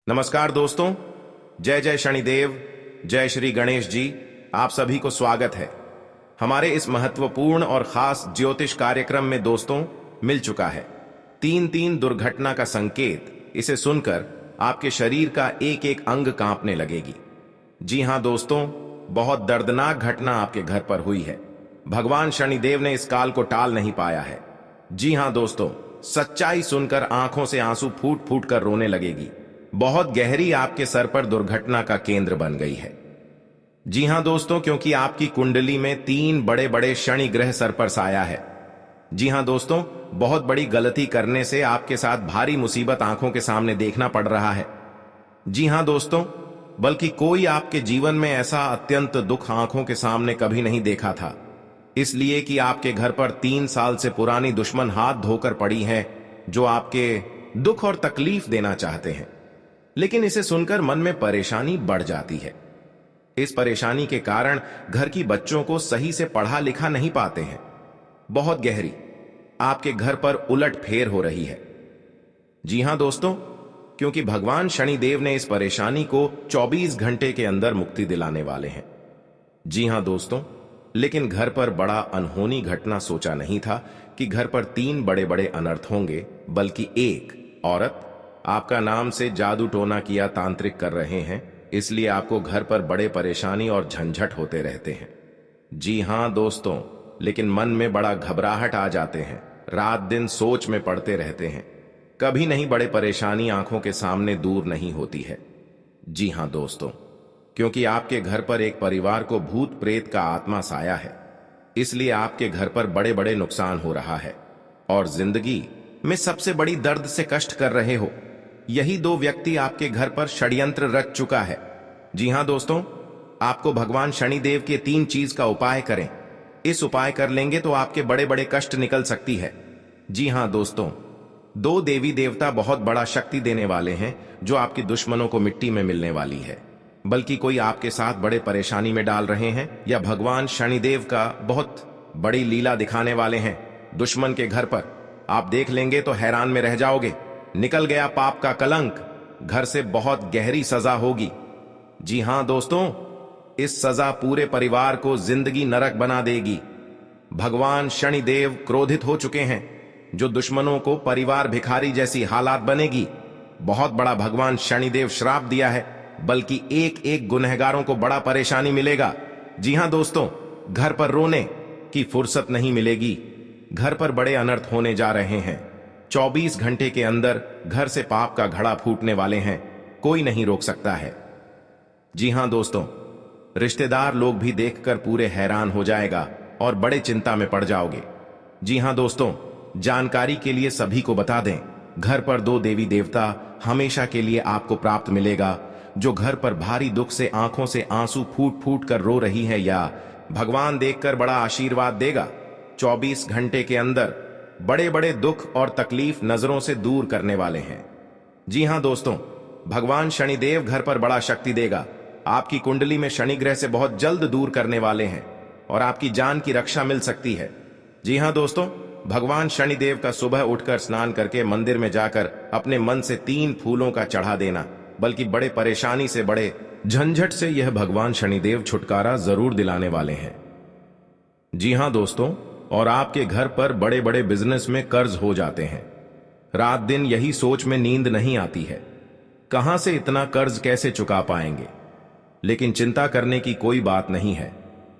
नमस्कार दोस्तों, जय जय शनिदेव, जय श्री गणेश जी। आप सभी को स्वागत है हमारे इस महत्वपूर्ण और खास ज्योतिष कार्यक्रम में। दोस्तों, मिल चुका है 3-3 दुर्घटना का संकेत। इसे सुनकर आपके शरीर का एक एक अंग कांपने लगेगी। जी हां दोस्तों, बहुत दर्दनाक घटना आपके घर पर हुई है। भगवान शनिदेव ने इस काल को टाल नहीं पाया है। जी हां दोस्तों, सच्चाई सुनकर आंखों से आंसू फूट फूट कर रोने लगेगी। बहुत गहरी आपके सर पर दुर्घटना का केंद्र बन गई है। जी हां दोस्तों, क्योंकि आपकी कुंडली में 3 बड़े बड़े शनि ग्रह सर पर साया है। जी हां दोस्तों, बहुत बड़ी गलती करने से आपके साथ भारी मुसीबत आंखों के सामने देखना पड़ रहा है। जी हां दोस्तों, बल्कि कोई आपके जीवन में ऐसा अत्यंत दुख आंखों के सामने कभी नहीं देखा था, इसलिए कि आपके घर पर 3 साल से पुरानी दुश्मन हाथ धोकर पड़ी है, जो आपके दुख और तकलीफ देना चाहते हैं। लेकिन इसे सुनकर मन में परेशानी बढ़ जाती है। इस परेशानी के कारण घर की बच्चों को सही से पढ़ा लिखा नहीं पाते हैं। बहुत गहरी आपके घर पर उलट फेर हो रही है। जी हां दोस्तों, क्योंकि भगवान शनिदेव ने इस परेशानी को 24 घंटे के अंदर मुक्ति दिलाने वाले हैं। जी हां दोस्तों, लेकिन घर पर बड़ा अनहोनी घटना सोचा नहीं था कि घर पर 3 बड़े बड़े अनर्थ होंगे, बल्कि एक औरत आपका नाम से जादू टोना किया तांत्रिक कर रहे हैं, इसलिए आपको घर पर बड़े परेशानी और झंझट होते रहते हैं। जी हां दोस्तों, लेकिन मन में बड़ा घबराहट आ जाते हैं, रात दिन सोच में पड़ते रहते हैं। कभी नहीं बड़े परेशानी आंखों के सामने दूर नहीं होती है। जी हां दोस्तों, क्योंकि आपके घर पर एक परिवार को भूत प्रेत का आत्मा साया है, इसलिए आपके घर पर बड़े बड़े नुकसान हो रहा है और जिंदगी में सबसे बड़ी दर्द से कष्ट कर रहे हो। यही 2 व्यक्ति आपके घर पर षड्यंत्र रच चुका है। जी हां दोस्तों, आपको भगवान शनिदेव के 3 चीज का उपाय करें। इस उपाय कर लेंगे तो आपके बड़े बड़े कष्ट निकल सकती है। जी हां दोस्तों, 2 देवी देवता बहुत बड़ा शक्ति देने वाले हैं, जो आपकी दुश्मनों को मिट्टी में मिलने वाली है। बल्कि कोई आपके साथ बड़े परेशानी में डाल रहे हैं, या भगवान शनिदेव का बहुत बड़ी लीला दिखाने वाले हैं दुश्मन के घर पर। आप देख लेंगे तो हैरान में रह जाओगे। निकल गया पाप का कलंक, घर से बहुत गहरी सजा होगी। जी हां दोस्तों, इस सजा पूरे परिवार को जिंदगी नरक बना देगी। भगवान शनिदेव क्रोधित हो चुके हैं, जो दुश्मनों को परिवार भिखारी जैसी हालात बनेगी। बहुत बड़ा भगवान शनिदेव श्राप दिया है, बल्कि एक एक गुनहगारों को बड़ा परेशानी मिलेगा। जी हां दोस्तों, घर पर रोने की फुर्सत नहीं मिलेगी। घर पर बड़े अनर्थ होने जा रहे हैं। 24 घंटे के अंदर घर से पाप का घड़ा फूटने वाले हैं, कोई नहीं रोक सकता है। जी हां दोस्तों, रिश्तेदार लोग भी देखकर पूरे हैरान हो जाएगा और बड़े चिंता में पड़ जाओगे। जी हां दोस्तों, जानकारी के लिए सभी को बता दें, घर पर 2 देवी देवता हमेशा के लिए आपको प्राप्त मिलेगा, जो घर पर भारी दुख से आंखों से आंसू फूट फूट कर रो रही है, या भगवान देखकर बड़ा आशीर्वाद देगा। 24 घंटे के अंदर बड़े बड़े दुख और तकलीफ नजरों से दूर करने वाले हैं। जी हां दोस्तों, भगवान शनिदेव घर पर बड़ा शक्ति देगा। आपकी कुंडली में शनि ग्रह से बहुत जल्द दूर करने वाले हैं और आपकी जान की रक्षा मिल सकती है। जी हां दोस्तों, भगवान शनिदेव का सुबह उठकर स्नान करके मंदिर में जाकर अपने मन से 3 फूलों का चढ़ा देना, बल्कि बड़े परेशानी से बड़े झंझट से यह भगवान शनिदेव छुटकारा जरूर दिलाने वाले हैं। जी हां दोस्तों, और आपके घर पर बड़े बड़े बिजनेस में कर्ज हो जाते हैं। रात दिन यही सोच में नींद नहीं आती है, कहां से इतना कर्ज कैसे चुका पाएंगे। लेकिन चिंता करने की कोई बात नहीं है,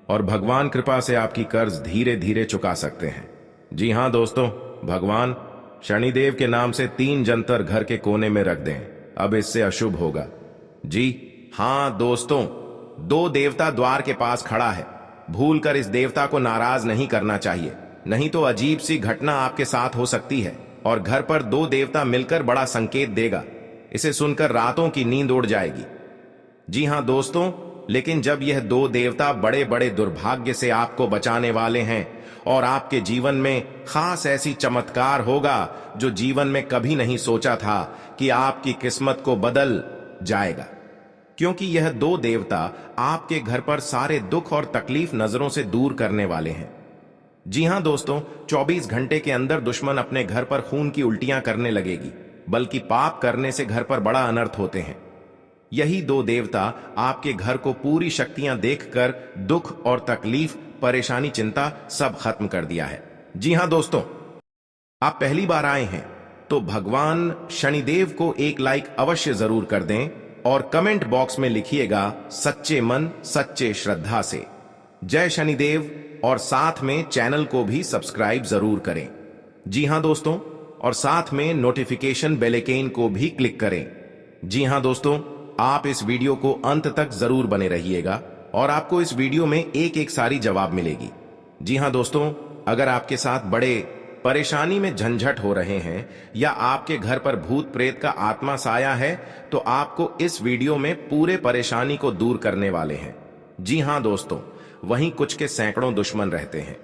और भगवान कृपा से आपकी कर्ज धीरे धीरे चुका सकते हैं। जी हां दोस्तों, भगवान शनिदेव के नाम से 3 जंतर घर के कोने में रख दें, अब इससे अशुभ होगा। जी हां दोस्तों, 2 देवता द्वार के पास खड़ा है। भूलकर इस देवता को नाराज नहीं करना चाहिए, नहीं तो अजीब सी घटना आपके साथ हो सकती है और घर पर 2 देवता मिलकर बड़ा संकेत देगा। इसे सुनकर रातों की नींद उड़ जाएगी। जी हां दोस्तों, लेकिन जब यह 2 देवता बड़े बड़े दुर्भाग्य से आपको बचाने वाले हैं और आपके जीवन में खास ऐसी चमत्कार होगा जो जीवन में कभी नहीं सोचा था कि आपकी किस्मत को बदल जाएगा। क्योंकि यह 2 देवता आपके घर पर सारे दुख और तकलीफ नजरों से दूर करने वाले हैं। जी हां दोस्तों, 24 घंटे के अंदर दुश्मन अपने घर पर खून की उल्टियां करने लगेगी। बल्कि पाप करने से घर पर बड़ा अनर्थ होते हैं। यही दो देवता आपके घर को पूरी शक्तियां देखकर दुख और तकलीफ, परेशानी, चिंता सब खत्म कर दिया है। जी हां दोस्तों, आप पहली बार आए हैं तो भगवान शनिदेव को एक लाइक अवश्य जरूर कर दें और कमेंट बॉक्स में लिखिएगा सच्चे मन सच्चे श्रद्धा से जय शनिदेव, और साथ में चैनल को भी सब्सक्राइब जरूर करें। जी हां दोस्तों, और साथ में नोटिफिकेशन बेल आइकन को भी क्लिक करें। जी हां दोस्तों, आप इस वीडियो को अंत तक जरूर बने रहिएगा और आपको इस वीडियो में एक एक सारी जवाब मिलेगी। जी हां दोस्तों, अगर आपके साथ बड़े परेशानी में झंझट हो रहे हैं या आपके घर पर भूत प्रेत का आत्मा साया है तो आपको इस वीडियो में पूरे परेशानी को दूर करने वाले हैं। जी हां दोस्तों, वहीं कुछ के सैकड़ों दुश्मन रहते हैं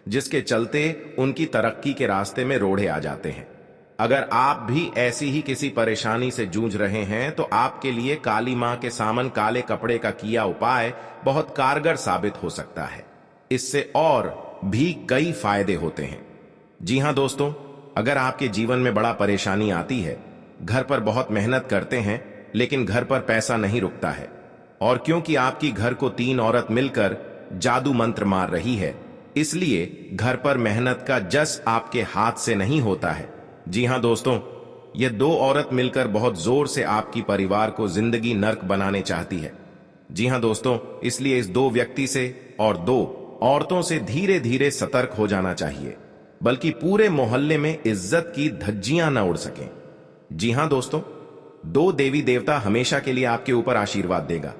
जिसके चलते उनकी तरक्की के रास्ते में रोड़े आ जाते हैं। अगर आप भी ऐसी ही किसी परेशानी से जूझ रहे हैं तो आपके लिए काली मां के सामन काले कपड़े का किया उपाय बहुत कारगर साबित हो सकता है। इससे और भी कई फायदे होते हैं। जी हां दोस्तों, अगर आपके जीवन में बड़ा परेशानी आती है, घर पर बहुत मेहनत करते हैं लेकिन घर पर पैसा नहीं रुकता है, और क्योंकि आपकी घर को 3 औरत मिलकर जादू मंत्र मार रही है, इसलिए घर पर मेहनत का जस आपके हाथ से नहीं होता है। जी हां दोस्तों, ये 2 औरत मिलकर बहुत जोर से आपकी परिवार को जिंदगी नर्क बनाने चाहती है। जी हां दोस्तों, इसलिए इस 2 व्यक्ति से और 2 औरतों से धीरे धीरे सतर्क हो जाना चाहिए, बल्कि पूरे मोहल्ले में इज्जत की धज्जियां न उड़ सकें। जी हां दोस्तों, 2 देवी देवता हमेशा के लिए आपके ऊपर आशीर्वाद देगा।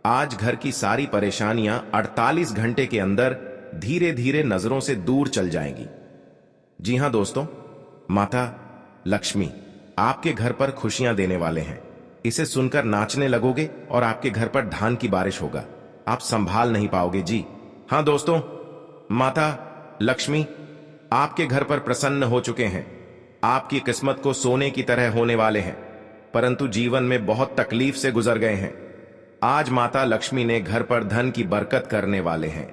आज घर की सारी परेशानियां 48 घंटे के अंदर धीरे धीरे नजरों से दूर चल जाएंगी। जी हां दोस्तों, माता लक्ष्मी आपके घर पर खुशियां देने वाले हैं। इसे सुनकर नाचने लगोगे और आपके घर पर धान की बारिश होगा। आप संभाल नहीं पाओगे। जी हां दोस्तों, माता लक्ष्मी आपके घर पर प्रसन्न हो चुके हैं। आपकी किस्मत को सोने की तरह होने वाले हैं, परंतु जीवन में बहुत तकलीफ से गुजर गए हैं। आज माता लक्ष्मी ने घर पर धन की बरकत करने वाले हैं।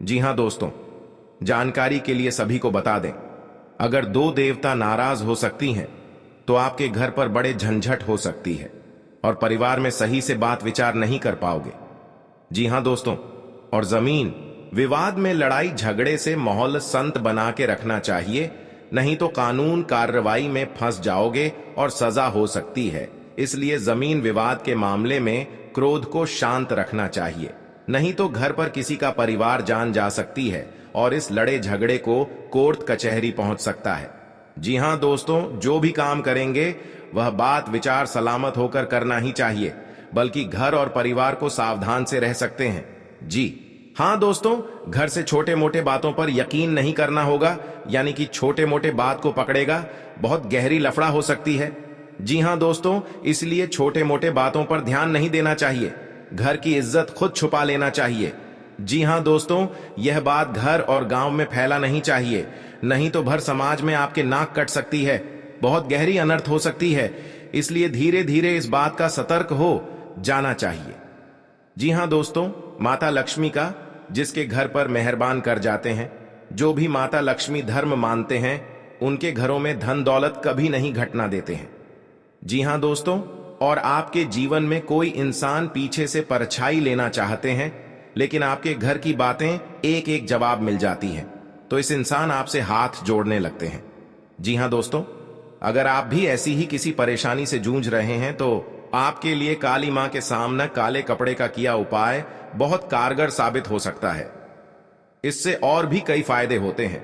जी हां दोस्तों, जानकारी के लिए सभी को बता दें, अगर 2 देवता नाराज हो सकती हैं तो आपके घर पर बड़े झंझट हो सकती है और परिवार में सही से बात विचार नहीं कर पाओगे। जी हां दोस्तों, और जमीन विवाद में लड़ाई झगड़े से माहौल संत बना के रखना चाहिए, नहीं तो कानून कार्रवाई में फंस जाओगे और सजा हो सकती है। इसलिए जमीन विवाद के मामले में क्रोध को शांत रखना चाहिए, नहीं तो घर पर किसी का परिवार जान जा सकती है और इस लड़े झगड़े को कोर्ट कचहरी पहुंच सकता है। जी हां दोस्तों, जो भी काम करेंगे वह बात विचार सलामत होकर करना ही चाहिए, बल्कि घर और परिवार को सावधान से रह सकते हैं। जी हां दोस्तों, घर से छोटे मोटे बातों पर यकीन नहीं करना होगा, यानी कि छोटे मोटे बात को पकड़ेगा, बहुत गहरी लफड़ा हो सकती है। जी हां दोस्तों, इसलिए छोटे मोटे बातों पर ध्यान नहीं देना चाहिए, घर की इज्जत खुद छुपा लेना चाहिए। जी हां दोस्तों, यह बात घर और गांव में फैला नहीं चाहिए, नहीं तो भर समाज में आपके नाक कट सकती है, बहुत गहरी अनर्थ हो सकती है। इसलिए धीरे धीरे इस बात का सतर्क हो जाना चाहिए। जी हां दोस्तों, माता लक्ष्मी का जिसके घर पर मेहरबान कर जाते हैं, जो भी माता लक्ष्मी धर्म मानते हैं, उनके घरों में धन दौलत कभी नहीं घटना देते हैं। जी हां दोस्तों, और आपके जीवन में कोई इंसान पीछे से परछाई लेना चाहते हैं, लेकिन आपके घर की बातें एक एक जवाब मिल जाती हैं, तो इस इंसान आपसे हाथ जोड़ने लगते हैं। जी हां दोस्तों, अगर आप भी ऐसी ही किसी परेशानी से जूझ रहे हैं तो आपके लिए काली मां के सामने काले कपड़े का किया उपाय बहुत कारगर साबित हो सकता है। इससे और भी कई फायदे होते हैं।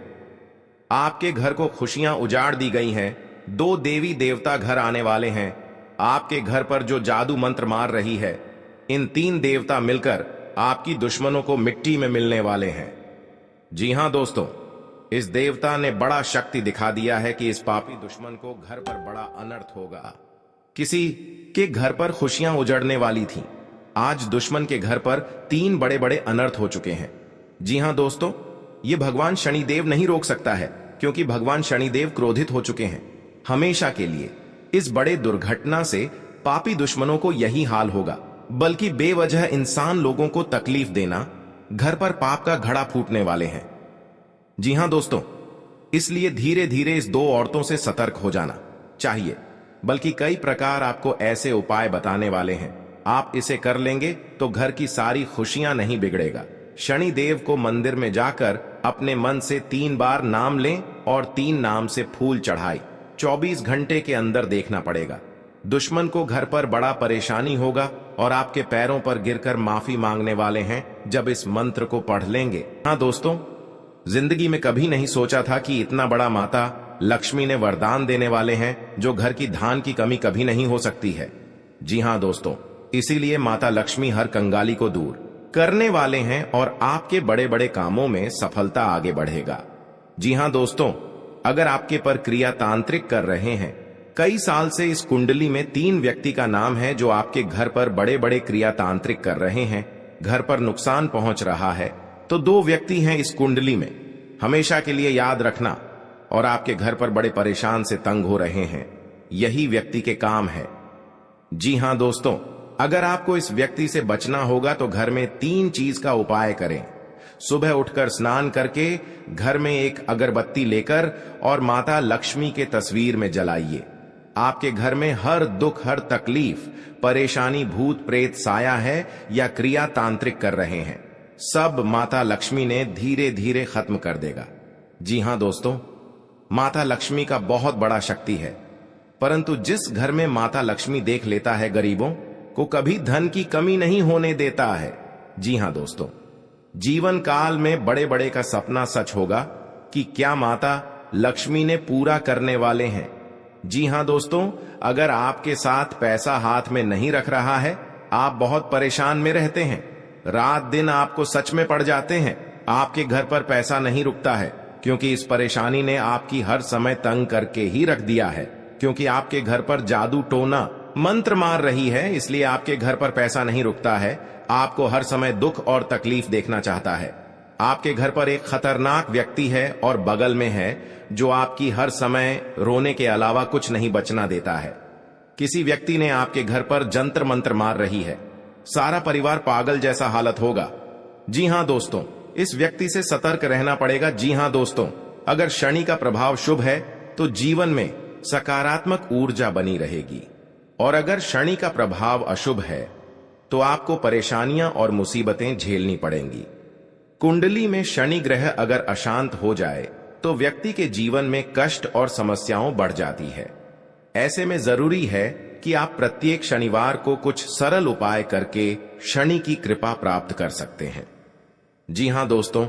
आपके घर को खुशियां उजाड़ दी गई हैं, 2 देवी देवता घर आने वाले हैं। आपके घर पर जो जादू मंत्र मार रही है, इन 3 देवता मिलकर आपकी दुश्मनों को मिट्टी में मिलने वाले हैं। जी हां दोस्तों, इस देवता ने बड़ा शक्ति दिखा दिया है कि इस पापी दुश्मन को घर पर बड़ा अनर्थ होगा। किसी के घर पर खुशियां उजड़ने वाली थीं, आज दुश्मन के घर पर 3 बड़े बड़े अनर्थ हो चुके हैं। जी हां दोस्तों, ये भगवान शनिदेव नहीं रोक सकता है, क्योंकि भगवान शनिदेव क्रोधित हो चुके हैं हमेशा के लिए। इस बड़े दुर्घटना से पापी दुश्मनों को यही हाल होगा, बल्कि बेवजह इंसान लोगों को तकलीफ देना, घर पर पाप का घड़ा फूटने वाले हैं। जी हां दोस्तों, इसलिए धीरे धीरे इस 2 औरतों से सतर्क हो जाना चाहिए। बल्कि कई प्रकार आपको ऐसे उपाय बताने वाले हैं। आप इसे कर लेंगे तो घर की सारी खुशियां नहीं बिगड़ेगा। शनि देव को मंदिर में जाकर अपने मन से 3 बार नाम लें और 3 नाम से फूल चढ़ाएं। 24 घंटे के अंदर देखना पड़ेगा। दुश्मन को घर पर बड़ा परेशानी होगा और आपके पैरों पर गिरकर माफी मांगने वाले हैं जब इस मंत्र को पढ़ लेंगे। हाँ दोस्तों, जिंदगी में कभी नहीं सोचा था कि इतना बड़ा माता लक्ष्मी ने वरदान देने वाले हैं जो घर की धान की कमी कभी नहीं हो सकती है। जी हाँ दोस्तों, इसीलिए माता लक्ष्मी हर कंगाली को दूर करने वाले हैं और आपके बड़े बड़े कामों में सफलता आगे बढ़ेगा। जी हाँ दोस्तों, अगर आपके पर क्रिया तांत्रिक कर रहे हैं, कई साल से इस कुंडली में 3 व्यक्ति का नाम है जो आपके घर पर बड़े बड़े क्रिया तांत्रिक कर रहे हैं, घर पर नुकसान पहुंच रहा है, तो 2 व्यक्ति हैं इस कुंडली में। हमेशा के लिए याद रखना। और आपके घर पर बड़े परेशान से तंग हो रहे हैं, यही व्यक्ति के काम है। जी हां दोस्तों, अगर आपको इस व्यक्ति से बचना होगा तो घर में 3 चीज का उपाय करें। सुबह उठकर स्नान करके घर में एक अगरबत्ती लेकर और माता लक्ष्मी के तस्वीर में जलाइए। आपके घर में हर दुख, हर तकलीफ, परेशानी, भूत प्रेत साया है या क्रिया तांत्रिक कर रहे हैं, सब माता लक्ष्मी ने धीरे धीरे खत्म कर देगा। जी हां दोस्तों, माता लक्ष्मी का बहुत बड़ा शक्ति है, परंतु जिस घर में माता लक्ष्मी देख लेता है गरीबों को कभी धन की कमी नहीं होने देता है। जी हां दोस्तों, जीवन काल में बड़े बड़े का सपना सच होगा कि क्या माता लक्ष्मी ने पूरा करने वाले हैं। जी हां दोस्तों, अगर आपके साथ पैसा हाथ में नहीं रख रहा है, आप बहुत परेशान में रहते हैं, रात दिन आपको सच में पड़ जाते हैं, आपके घर पर पैसा नहीं रुकता है क्योंकि इस परेशानी ने आपकी हर समय तंग करके ही रख दिया है, क्योंकि आपके घर पर जादू टोना मंत्र मार रही है, इसलिए आपके घर पर पैसा नहीं रुकता है, आपको हर समय दुख और तकलीफ देखना चाहता है। आपके घर पर एक खतरनाक व्यक्ति है और बगल में है जो आपकी हर समय रोने के अलावा कुछ नहीं बचना देता है। किसी व्यक्ति ने आपके घर पर जंतर मंत्र मार रही है, सारा परिवार पागल जैसा हालत होगा। जी हां दोस्तों, इस व्यक्ति से सतर्क रहना पड़ेगा। जी हां दोस्तों, अगर शनि का प्रभाव शुभ है तो जीवन में सकारात्मक ऊर्जा बनी रहेगी, और अगर शनि का प्रभाव अशुभ है तो आपको परेशानियां और मुसीबतें झेलनी पड़ेंगी। कुंडली में शनि ग्रह अगर अशांत हो जाए तो व्यक्ति के जीवन में कष्ट और समस्याओं बढ़ जाती है। ऐसे में जरूरी है कि आप प्रत्येक शनिवार को कुछ सरल उपाय करके शनि की कृपा प्राप्त कर सकते हैं। जी हां दोस्तों,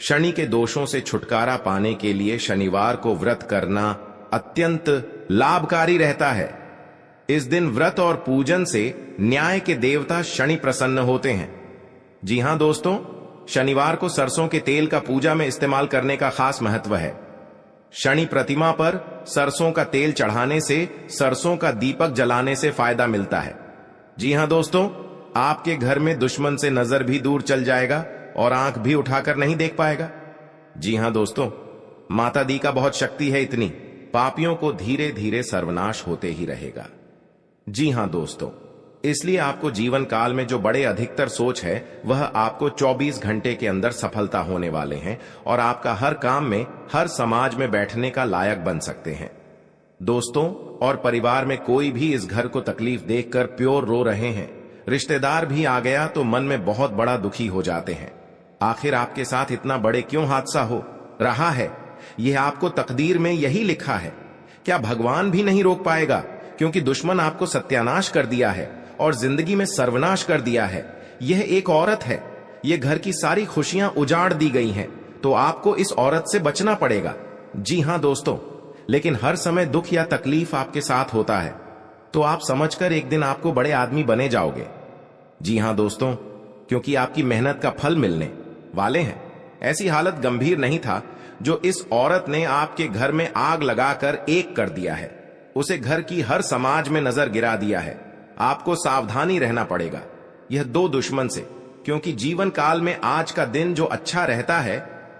शनि के दोषों से छुटकारा पाने के लिए शनिवार को व्रत करना अत्यंत लाभकारी रहता है। इस दिन व्रत और पूजन से न्याय के देवता शनि प्रसन्न होते हैं। जी हां दोस्तों, शनिवार को सरसों के तेल का पूजा में इस्तेमाल करने का खास महत्व है। शनि प्रतिमा पर सरसों का तेल चढ़ाने से, सरसों का दीपक जलाने से फायदा मिलता है। जी हां दोस्तों, आपके घर में दुश्मन से नजर भी दूर चल जाएगा और आंख भी उठाकर नहीं देख पाएगा। जी हां दोस्तों, माता दी का बहुत शक्ति है, इतनी पापियों को धीरे धीरे सर्वनाश होते ही रहेगा। जी हां दोस्तों, इसलिए आपको जीवन काल में जो बड़े अधिकतर सोच है वह आपको 24 घंटे के अंदर सफलता होने वाले हैं और आपका हर काम में, हर समाज में बैठने का लायक बन सकते हैं। दोस्तों और परिवार में कोई भी इस घर को तकलीफ देखकर प्योर रो रहे हैं, रिश्तेदार भी आ गया तो मन में बहुत बड़ा दुखी हो जाते हैं। आखिर आपके साथ इतना बड़े क्यों हादसा हो रहा है? यह आपको तकदीर में यही लिखा है। क्या भगवान भी नहीं रोक पाएगा? क्योंकि दुश्मन आपको सत्यानाश कर दिया है और जिंदगी में सर्वनाश कर दिया है। यह एक औरत है, यह घर की सारी खुशियां उजाड़ दी गई हैं, तो आपको इस औरत से बचना पड़ेगा। जी हां दोस्तों, लेकिन हर समय दुख या तकलीफ आपके साथ होता है तो आप समझकर एक दिन आपको बड़े आदमी बने जाओगे। जी हां दोस्तों, क्योंकि आपकी मेहनत का फल मिलने वाले हैं। ऐसी हालत गंभीर नहीं था जो इस औरत ने आपके घर में आग लगाकर एक कर दिया है, उसे घर की हर समाज में नजर गिरा दिया है। आपको सावधानी रहना पड़ेगा यह 2 दुश्मन से, क्योंकि जीवन काल में आज का दिन जो अच्छा रहता है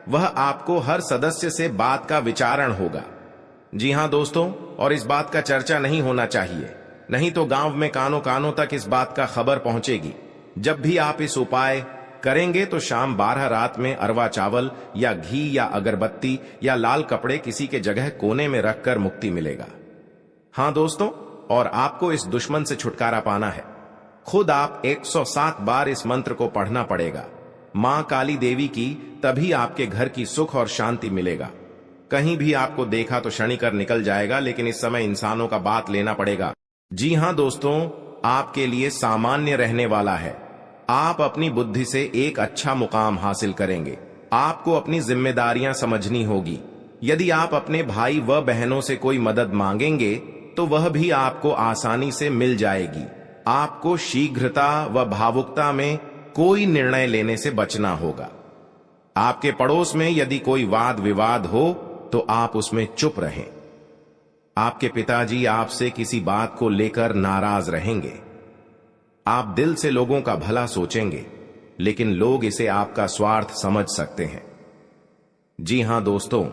वह आपको हर सदस्य से बात का विचारण होगा। जी हां दोस्तों, और इस बात का चर्चा नहीं होना चाहिए, नहीं तो गांव में कानों कानों तक इस बात का खबर पहुंचेगी। जब भी आप इस उपाय करेंगे तो शाम 12 रात में अरवा चावल या घी या अगरबत्ती या लाल कपड़े किसी के जगह कोने में रखकर मुक्ति मिलेगा। हाँ दोस्तों, और आपको इस दुश्मन से छुटकारा पाना है। खुद आप 107 बार इस मंत्र को पढ़ना पड़ेगा। मां काली देवी की, तभी आपके घर की सुख और शांति मिलेगा। कहीं भी आपको देखा तो शनि कर निकल जाएगा, लेकिन इस समय इंसानों का बात लेना पड़ेगा। जी हां दोस्तों, आपके लिए सामान्य रहने वाला है। आप अपनी बुद्धि से एक अच्छा मुकाम हासिल करेंगे। आपको अपनी जिम्मेदारियां समझनी होगी। यदि आप अपने भाई व बहनों से कोई मदद मांगेंगे तो वह भी आपको आसानी से मिल जाएगी। आपको शीघ्रता व भावुकता में कोई निर्णय लेने से बचना होगा। आपके पड़ोस में यदि कोई वाद विवाद हो तो आप उसमें चुप रहें। आपके पिताजी आपसे किसी बात को लेकर नाराज रहेंगे। आप दिल से लोगों का भला सोचेंगे, लेकिन लोग इसे आपका स्वार्थ समझ सकते हैं। जी हां दोस्तों,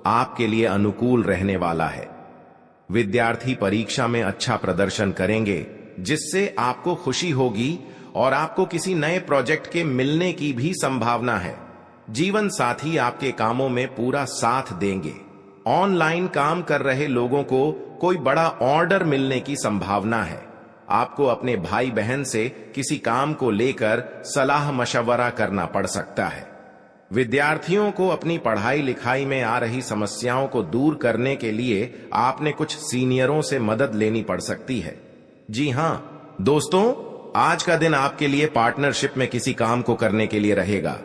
आपके लिए अनुकूल रहने वाला है। विद्यार्थी परीक्षा में अच्छा प्रदर्शन करेंगे, जिससे आपको खुशी होगी और आपको किसी नए प्रोजेक्ट के मिलने की भी संभावना है। जीवन साथी आपके कामों में पूरा साथ देंगे। ऑनलाइन काम कर रहे लोगों को कोई बड़ा ऑर्डर मिलने की संभावना है। आपको अपने भाई बहन से किसी काम को लेकर सलाह मशवरा करना पड़ सकता है। विद्यार्थियों को अपनी पढ़ाई लिखाई में आ रही समस्याओं को दूर करने के लिए आपने कुछ सीनियरों से मदद लेनी पड़ सकती है। जी हां दोस्तों, आज का दिन आपके लिए पार्टनरशिप में किसी काम को करने के लिए रहेगा।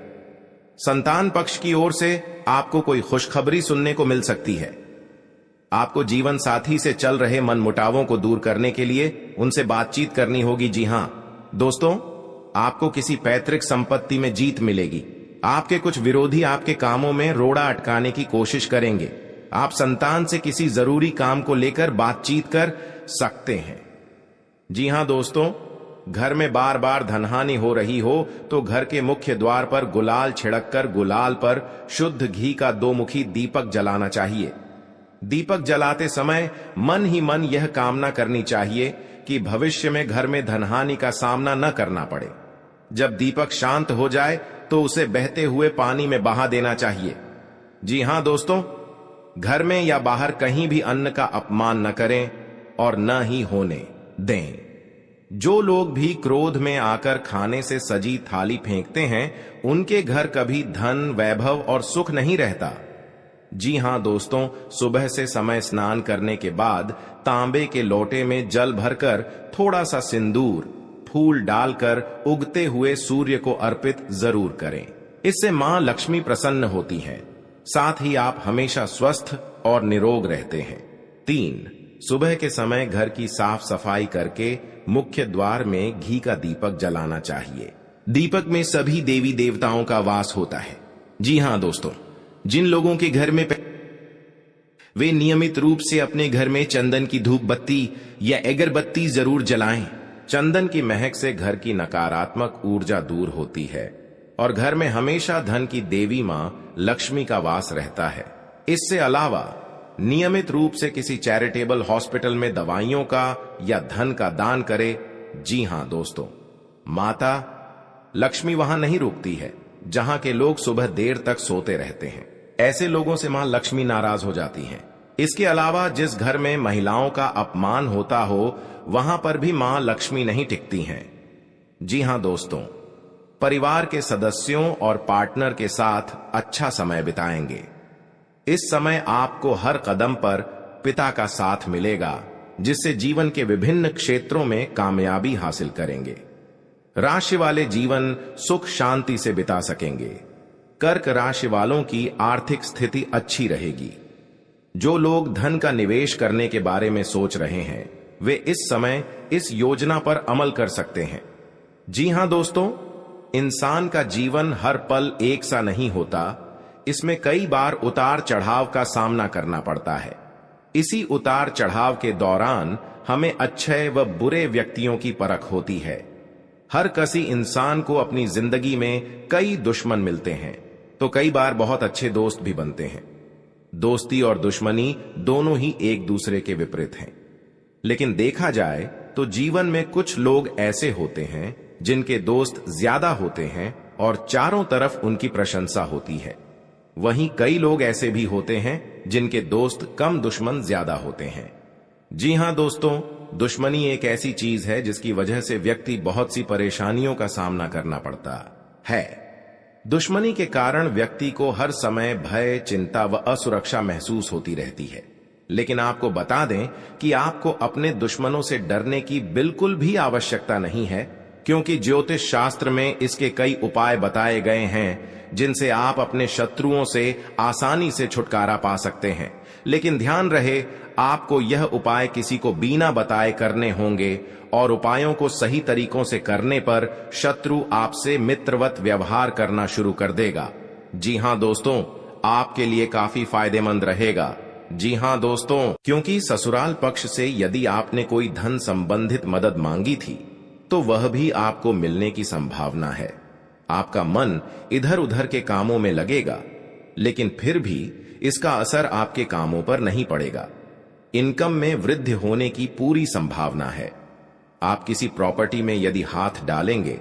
संतान पक्ष की ओर से आपको कोई खुशखबरी सुनने को मिल सकती है। आपको जीवन साथी से चल रहे मनमुटावों को दूर करने के लिए उनसे बातचीत करनी होगी। जी हां दोस्तों, आपको किसी पैतृक संपत्ति में जीत मिलेगी। आपके कुछ विरोधी आपके कामों में रोड़ा अटकाने की कोशिश करेंगे। आप संतान से किसी जरूरी काम को लेकर बातचीत कर सकते हैं। जी हां दोस्तों, घर में बार बार धनहानि हो रही हो तो घर के मुख्य द्वार पर गुलाल छिड़ककर गुलाल पर शुद्ध घी का 2 मुखी दीपक जलाना चाहिए। दीपक जलाते समय मन ही मन यह कामना करनी चाहिए कि भविष्य में घर में धनहानि का सामना न करना पड़े। जब दीपक शांत हो जाए तो उसे बहते हुए पानी में बहा देना चाहिए। जी हां दोस्तों, घर में या बाहर कहीं भी अन्न का अपमान न करें और न ही होने दें। जो लोग भी क्रोध में आकर खाने से सजी थाली फेंकते हैं, उनके घर कभी धन, वैभव और सुख नहीं रहता। जी हां दोस्तों, सुबह से समय स्नान करने के बाद तांबे के लोटे में जल भरकर थोड़ा सा सिंदूर, फूल डालकर उगते हुए सूर्य को अर्पित जरूर करें। इससे मां लक्ष्मी प्रसन्न होती हैं। साथ ही आप हमेशा स्वस्थ और निरोग रहते हैं। 3, सुबह के समय घर की साफ सफाई करके मुख्य द्वार में घी का दीपक जलाना चाहिए। दीपक में सभी देवी देवताओं का वास होता है। जी हां दोस्तों, जिन लोगों के घर में वे नियमित रूप से अपने घर में चंदन की धूप बत्ती या अगरबत्ती जरूर जलाएं। चंदन की महक से घर की नकारात्मक ऊर्जा दूर होती है और घर में हमेशा धन की देवी मां लक्ष्मी का वास रहता है। इससे अलावा नियमित रूप से किसी चैरिटेबल हॉस्पिटल में दवाइयों का या धन का दान करे। जी हां दोस्तों, माता लक्ष्मी वहां नहीं रुकती है जहां के लोग सुबह देर तक सोते रहते हैं। ऐसे लोगों से मां लक्ष्मी नाराज हो जाती हैं। इसके अलावा जिस घर में महिलाओं का अपमान होता हो, वहां पर भी मां लक्ष्मी नहीं टिकती हैं। जी हां दोस्तों, परिवार के सदस्यों और पार्टनर के साथ अच्छा समय बिताएंगे। इस समय आपको हर कदम पर पिता का साथ मिलेगा, जिससे जीवन के विभिन्न क्षेत्रों में कामयाबी हासिल करेंगे। राशि वाले जीवन सुख शांति से बिता सकेंगे। कर्क राशि वालों की आर्थिक स्थिति अच्छी रहेगी। जो लोग धन का निवेश करने के बारे में सोच रहे हैं, वे इस समय इस योजना पर अमल कर सकते हैं। जी हां दोस्तों, इंसान का जीवन हर पल एक सा नहीं होता। इसमें कई बार उतार चढ़ाव का सामना करना पड़ता है। इसी उतार चढ़ाव के दौरान हमें अच्छे व बुरे व्यक्तियों की परख होती है। हर किसी इंसान को अपनी जिंदगी में कई दुश्मन मिलते हैं, तो कई बार बहुत अच्छे दोस्त भी बनते हैं। दोस्ती और दुश्मनी दोनों ही एक दूसरे के विपरीत हैं। लेकिन देखा जाए तो जीवन में कुछ लोग ऐसे होते हैं जिनके दोस्त ज्यादा होते हैं और चारों तरफ उनकी प्रशंसा होती है। वहीं कई लोग ऐसे भी होते हैं जिनके दोस्त कम, दुश्मन ज्यादा होते हैं। जी हां दोस्तों, दुश्मनी एक ऐसी चीज है जिसकी वजह से व्यक्ति बहुत सी परेशानियों का सामना करना पड़ता है। दुश्मनी के कारण व्यक्ति को हर समय भय, चिंता व असुरक्षा महसूस होती रहती है। लेकिन आपको बता दें कि आपको अपने दुश्मनों से डरने की बिल्कुल भी आवश्यकता नहीं है, क्योंकि ज्योतिष शास्त्र में इसके कई उपाय बताए गए हैं जिनसे आप अपने शत्रुओं से आसानी से छुटकारा पा सकते हैं। लेकिन ध्यान रहे, आपको यह उपाय किसी को बिना बताए करने होंगे और उपायों को सही तरीकों से करने पर शत्रु आपसे मित्रवत व्यवहार करना शुरू कर देगा। जी हां दोस्तों, आपके लिए काफी फायदेमंद रहेगा। जी हां दोस्तों, क्योंकि ससुराल पक्ष से यदि आपने कोई धन संबंधित मदद मांगी थी तो वह भी आपको मिलने की संभावना है। आपका मन इधर उधर के कामों में लगेगा, लेकिन फिर भी इसका असर आपके कामों पर नहीं पड़ेगा। इनकम में वृद्धि होने की पूरी संभावना है। आप किसी प्रॉपर्टी में यदि हाथ डालेंगे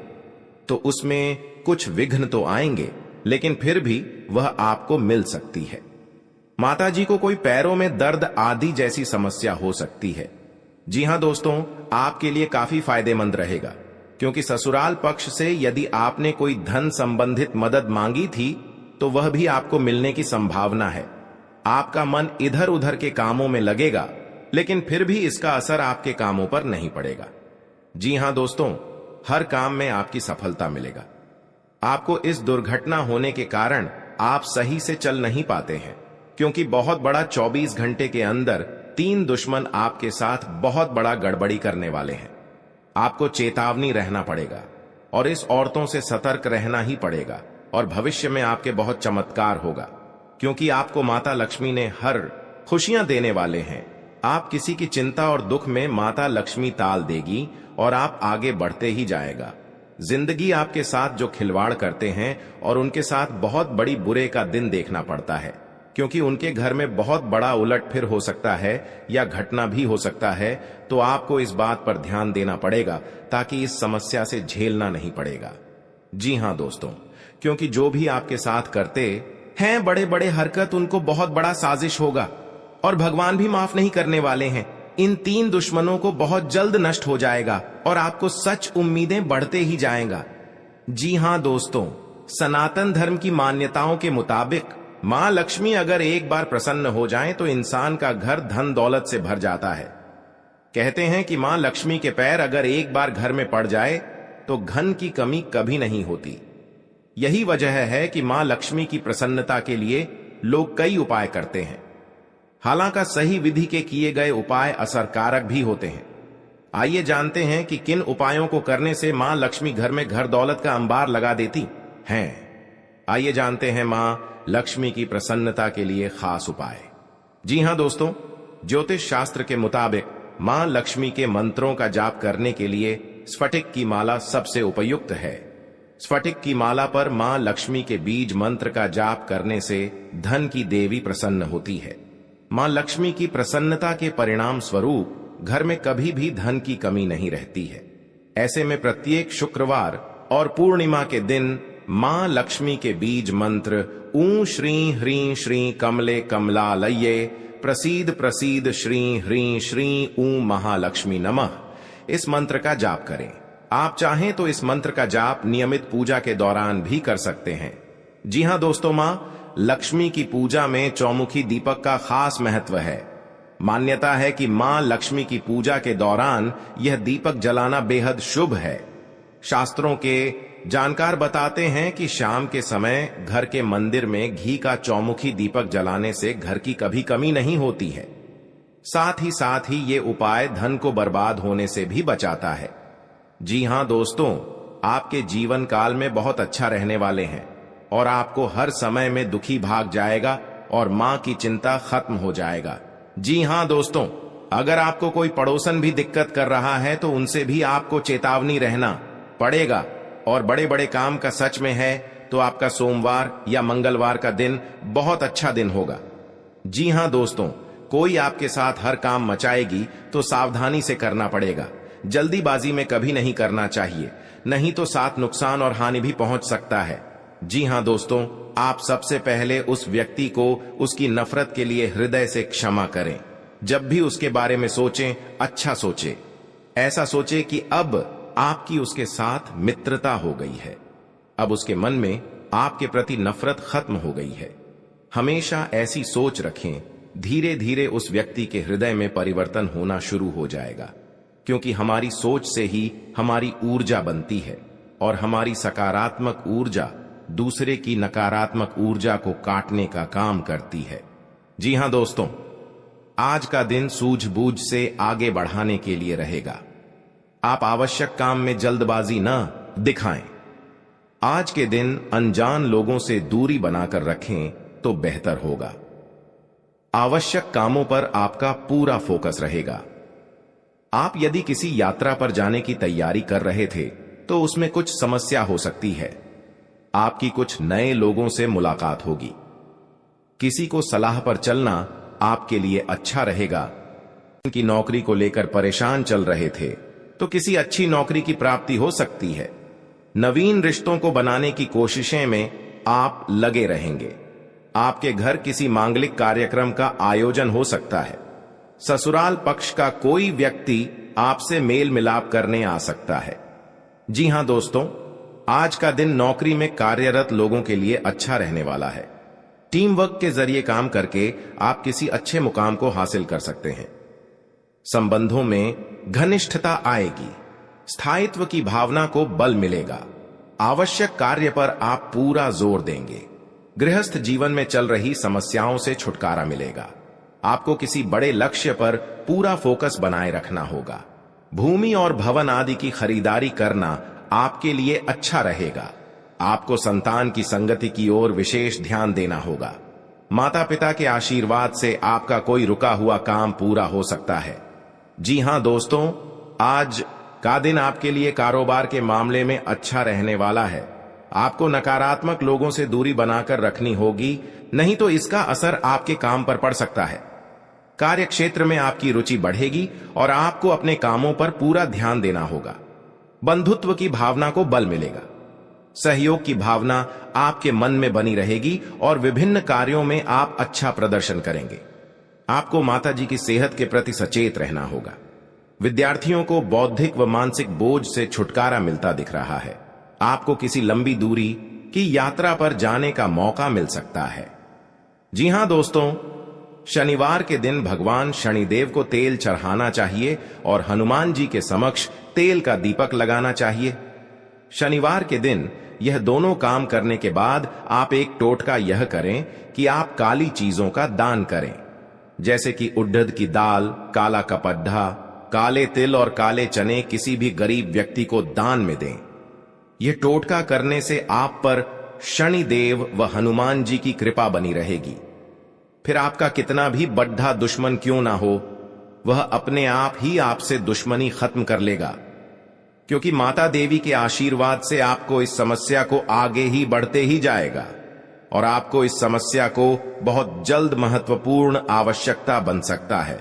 तो उसमें कुछ विघ्न तो आएंगे, लेकिन फिर भी वह आपको मिल सकती है। माताजी को कोई पैरों में दर्द आदि जैसी समस्या हो सकती है। जी हां दोस्तों, आपके लिए काफी फायदेमंद रहेगा, क्योंकि ससुराल पक्ष से यदि आपने कोई धन संबंधित मदद मांगी थी तो वह भी आपको मिलने की संभावना है। आपका मन इधर उधर के कामों में लगेगा, लेकिन फिर भी इसका असर आपके कामों पर नहीं पड़ेगा। जी हां दोस्तों, हर काम में आपकी सफलता मिलेगा। आपको इस दुर्घटना होने के कारण आप सही से चल नहीं पाते हैं, क्योंकि बहुत बड़ा 24 घंटे के अंदर 3 दुश्मन आपके साथ बहुत बड़ा गड़बड़ी करने वाले हैं। आपको चेतावनी रहना पड़ेगा और इस औरतों से सतर्क रहना ही पड़ेगा, और भविष्य में आपके बहुत चमत्कार होगा, क्योंकि आपको माता लक्ष्मी ने हर खुशियां देने वाले हैं। आप किसी की चिंता और दुख में माता लक्ष्मी ताल देगी और आप आगे बढ़ते ही जाएगा। जिंदगी आपके साथ जो खिलवाड़ करते हैं और उनके साथ बहुत बड़ी बुरे का दिन देखना पड़ता है, क्योंकि उनके घर में बहुत बड़ा उलटफेर हो सकता है या घटना भी हो सकता है। तो आपको इस बात पर ध्यान देना पड़ेगा ताकि इस समस्या से झेलना नहीं पड़ेगा। जी हां दोस्तों, क्योंकि जो भी आपके साथ करते हैं बड़े बड़े हरकत, उनको बहुत बड़ा साजिश होगा और भगवान भी माफ नहीं करने वाले हैं। इन 3 दुश्मनों को बहुत जल्द नष्ट हो जाएगा और आपको सच उम्मीदें बढ़ते ही जाएगा। जी हां दोस्तों, सनातन धर्म की मान्यताओं के मुताबिक मां लक्ष्मी अगर एक बार प्रसन्न हो जाएं तो इंसान का घर धन दौलत से भर जाता है। कहते हैं कि मां लक्ष्मी के पैर अगर एक बार घर में पड़ जाए तो धन की कमी कभी नहीं होती। यही वजह है कि मां लक्ष्मी की प्रसन्नता के लिए लोग कई उपाय करते हैं। हालांकि सही विधि के किए गए उपाय असरकारक भी होते हैं। आइए जानते हैं कि किन उपायों को करने से मां लक्ष्मी घर में घर दौलत का अंबार लगा देती हैं। आइए जानते हैं मां लक्ष्मी की प्रसन्नता के लिए खास उपाय। जी हां दोस्तों, ज्योतिष शास्त्र के मुताबिक मां लक्ष्मी के मंत्रों का जाप करने के लिए स्फटिक की माला सबसे उपयुक्त है। स्फटिक की माला पर मां लक्ष्मी के बीज मंत्र का जाप करने से धन की देवी प्रसन्न होती है। मां लक्ष्मी की प्रसन्नता के परिणाम स्वरूप घर में कभी भी धन की कमी नहीं रहती है। ऐसे में प्रत्येक शुक्रवार और पूर्णिमा के दिन मां लक्ष्मी के बीज मंत्र ऊ श्री ह्रीं श्री कमले कमलालये प्रसीद प्रसीद श्री ह्रीं श्री ऊ महालक्ष्मी नमः, इस मंत्र का जाप करें। आप चाहें तो इस मंत्र का जाप नियमित पूजा के दौरान भी कर सकते हैं। जी हां दोस्तों, मां लक्ष्मी की पूजा में चौमुखी दीपक का खास महत्व है। मान्यता है कि मां लक्ष्मी की पूजा के दौरान यह दीपक जलाना बेहद शुभ है। शास्त्रों के जानकार बताते हैं कि शाम के समय घर के मंदिर में घी का चौमुखी दीपक जलाने से घर की कभी कमी नहीं होती है। साथ ही ये उपाय धन को बर्बाद होने से भी बचाता है। जी हां दोस्तों, आपके जीवन काल में बहुत अच्छा रहने वाले हैं और आपको हर समय में दुखी भाग जाएगा और मां की चिंता खत्म हो जाएगा। जी हां दोस्तों, अगर आपको कोई पड़ोसन भी दिक्कत कर रहा है तो उनसे भी आपको चेतावनी रहना पड़ेगा। और बड़े बड़े काम का सच में है तो आपका सोमवार या मंगलवार का दिन बहुत अच्छा दिन होगा। जी हां दोस्तों, कोई आपके साथ हर काम मचाएगी तो सावधानी से करना पड़ेगा। जल्दीबाजी में कभी नहीं करना चाहिए, नहीं तो साथ नुकसान और हानि भी पहुंच सकता है। जी हां दोस्तों, आप सबसे पहले उस व्यक्ति को उसकी नफरत के लिए हृदय से क्षमा करें। जब भी उसके बारे में सोचें, अच्छा सोचें। ऐसा सोचें कि अब आपकी उसके साथ मित्रता हो गई है, अब उसके मन में आपके प्रति नफरत खत्म हो गई है। हमेशा ऐसी सोच रखें, धीरे धीरे उस व्यक्ति के हृदय में परिवर्तन होना शुरू हो जाएगा, क्योंकि हमारी सोच से ही हमारी ऊर्जा बनती है और हमारी सकारात्मक ऊर्जा दूसरे की नकारात्मक ऊर्जा को काटने का काम करती है। जी हां दोस्तों, आज का दिन सूझबूझ से आगे बढ़ाने के लिए रहेगा। आप आवश्यक काम में जल्दबाजी न दिखाएं। आज के दिन अनजान लोगों से दूरी बनाकर रखें तो बेहतर होगा। आवश्यक कामों पर आपका पूरा फोकस रहेगा। आप यदि किसी यात्रा पर जाने की तैयारी कर रहे थे तो उसमें कुछ समस्या हो सकती है। आपकी कुछ नए लोगों से मुलाकात होगी। किसी को सलाह पर चलना आपके लिए अच्छा रहेगा। उनकी नौकरी को लेकर परेशान चल रहे थे तो किसी अच्छी नौकरी की प्राप्ति हो सकती है। नवीन रिश्तों को बनाने की कोशिशें में आप लगे रहेंगे। आपके घर किसी मांगलिक कार्यक्रम का आयोजन हो सकता है। ससुराल पक्ष का कोई व्यक्ति आपसे मेल मिलाप करने आ सकता है। जी हां दोस्तों, आज का दिन नौकरी में कार्यरत लोगों के लिए अच्छा रहने वाला है। टीम वर्क के जरिए काम करके आप किसी अच्छे मुकाम को हासिल कर सकते हैं। संबंधों में घनिष्ठता आएगी। स्थायित्व की भावना को बल मिलेगा। आवश्यक कार्य पर आप पूरा जोर देंगे। गृहस्थ जीवन में चल रही समस्याओं से छुटकारा मिलेगा। आपको किसी बड़े लक्ष्य पर पूरा फोकस बनाए रखना होगा। भूमि और भवन आदि की खरीदारी करना आपके लिए अच्छा रहेगा। आपको संतान की संगति की ओर विशेष ध्यान देना होगा। माता पिता के आशीर्वाद से आपका कोई रुका हुआ काम पूरा हो सकता है। जी हां दोस्तों, आज का दिन आपके लिए कारोबार के मामले में अच्छा रहने वाला है। आपको नकारात्मक लोगों से दूरी बनाकर रखनी होगी, नहीं तो इसका असर आपके काम पर पड़ सकता है। कार्य क्षेत्र में आपकी रुचि बढ़ेगी और आपको अपने कामों पर पूरा ध्यान देना होगा। बंधुत्व की भावना को बल मिलेगा। सहयोग की भावना आपके मन में बनी रहेगी और विभिन्न कार्यों में आप अच्छा प्रदर्शन करेंगे। आपको माताजी की सेहत के प्रति सचेत रहना होगा। विद्यार्थियों को बौद्धिक व मानसिक बोझ से छुटकारा मिलता दिख रहा है। आपको किसी लंबी दूरी की यात्रा पर जाने का मौका मिल सकता है। जी हां दोस्तों, शनिवार के दिन भगवान शनिदेव को तेल चढ़ाना चाहिए और हनुमान जी के समक्ष तेल का दीपक लगाना चाहिए। शनिवार के दिन यह दोनों काम करने के बाद आप एक टोटका यह करें कि आप काली चीजों का दान करें, जैसे कि उड़द की दाल, काला कपड्ढा, काले तिल और काले चने किसी भी गरीब व्यक्ति को दान में दें। यह टोटका करने से आप पर शनिदेव व हनुमान जी की कृपा बनी रहेगी। फिर आपका कितना भी बड्ढा दुश्मन क्यों ना हो, वह अपने आप ही आपसे दुश्मनी खत्म कर लेगा, क्योंकि माता देवी के आशीर्वाद से आपको इस समस्या को आगे ही बढ़ते ही जाएगा और आपको इस समस्या को बहुत जल्द महत्वपूर्ण आवश्यकता बन सकता है।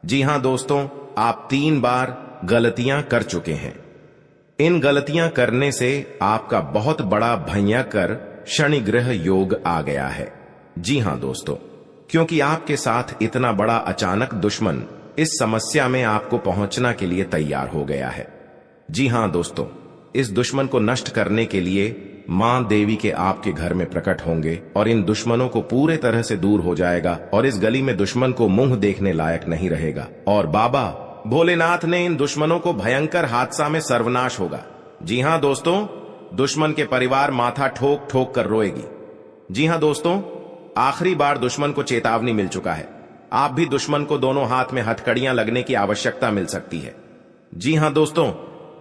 जी हां दोस्तों, आप 3 बार गलतियां कर चुके हैं। इन गलतियां करने से आपका बहुत बड़ा भयंकर शनि ग्रह योग आ गया है। जी हां दोस्तों, क्योंकि आपके साथ इतना बड़ा अचानक दुश्मन इस समस्या में आपको पहुंचना के लिए तैयार हो गया है। जी हां दोस्तों, इस दुश्मन को नष्ट करने के लिए मां देवी के आपके घर में प्रकट होंगे और इन दुश्मनों को पूरे तरह से दूर हो जाएगा और इस गली में दुश्मन को मुंह देखने लायक नहीं रहेगा और बाबा भोलेनाथ ने इन दुश्मनों को भयंकर हादसा में सर्वनाश होगा। जी हां दोस्तों, दुश्मन के परिवार माथा ठोक ठोक कर रोएगी। जी हां दोस्तों, आखिरी बार दुश्मन को चेतावनी मिल चुका है। आप भी दुश्मन को दोनों हाथ में हथकड़ियां लगने की आवश्यकता मिल सकती है। जी हां दोस्तों,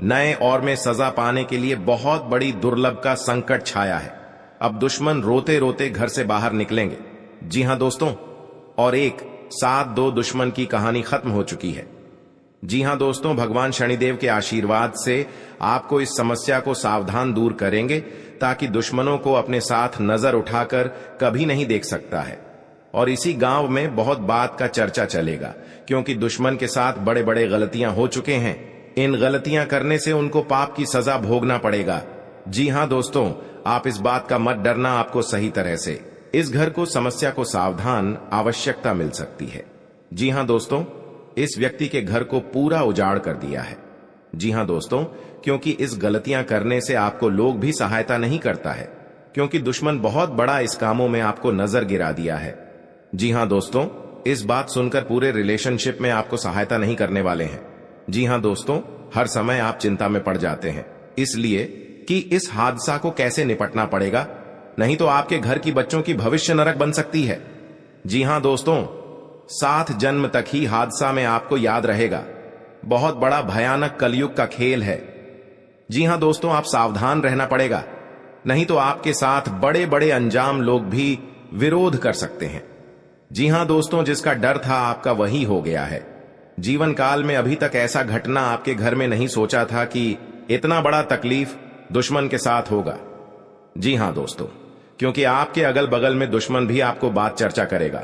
नए और में सजा पाने के लिए बहुत बड़ी दुर्लभ का संकट छाया है। अब दुश्मन रोते रोते घर से बाहर निकलेंगे। जी हां दोस्तों, और एक 7-2 दुश्मन की कहानी खत्म हो चुकी है। जी हां दोस्तों, भगवान शनिदेव के आशीर्वाद से आपको इस समस्या को सावधान दूर करेंगे ताकि दुश्मनों को अपने साथ नजर उठाकर कभी नहीं देख सकता है। और इसी गांव में बहुत बात का चर्चा चलेगा, क्योंकि दुश्मन के साथ बड़े बड़े गलतियां हो चुके हैं। इन गलतियां करने से उनको पाप की सजा भोगना पड़ेगा। जी हां दोस्तों, आप इस बात का मत डरना, आपको सही तरह से इस घर को समस्या को सावधान आवश्यकता मिल सकती है। जी हां दोस्तों, इस व्यक्ति के घर को पूरा उजाड़ कर दिया है। जी हां दोस्तों, क्योंकि इस गलतियां करने से आपको लोग भी सहायता नहीं करता है, क्योंकि दुश्मन बहुत बड़ा इस कामों में आपको नजर गिरा दिया है। जी हां दोस्तों, इस बात सुनकर पूरे रिलेशनशिप में आपको सहायता नहीं करने वाले हैं। जी हां दोस्तों, हर समय आप चिंता में पड़ जाते हैं इसलिए कि इस हादसा को कैसे निपटना पड़ेगा, नहीं तो आपके घर की बच्चों की भविष्य नरक बन सकती है। जी हां दोस्तों, 7 जन्म तक ही हादसा में आपको याद रहेगा। बहुत बड़ा भयानक कलयुग का खेल है। जी हां दोस्तों, आप सावधान रहना पड़ेगा, नहीं तो आपके साथ बड़े बड़े अंजाम लोग भी विरोध कर सकते हैं। जी हां दोस्तों, जिसका डर था आपका वही हो गया है। जीवन काल में अभी तक ऐसा घटना आपके घर में नहीं सोचा था कि इतना बड़ा तकलीफ दुश्मन के साथ होगा। जी हां दोस्तों, क्योंकि आपके अगल बगल में दुश्मन भी आपको बात चर्चा करेगा।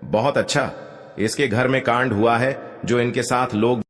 बहुत अच्छा, इसके घर में कांड हुआ है जो इनके साथ लोग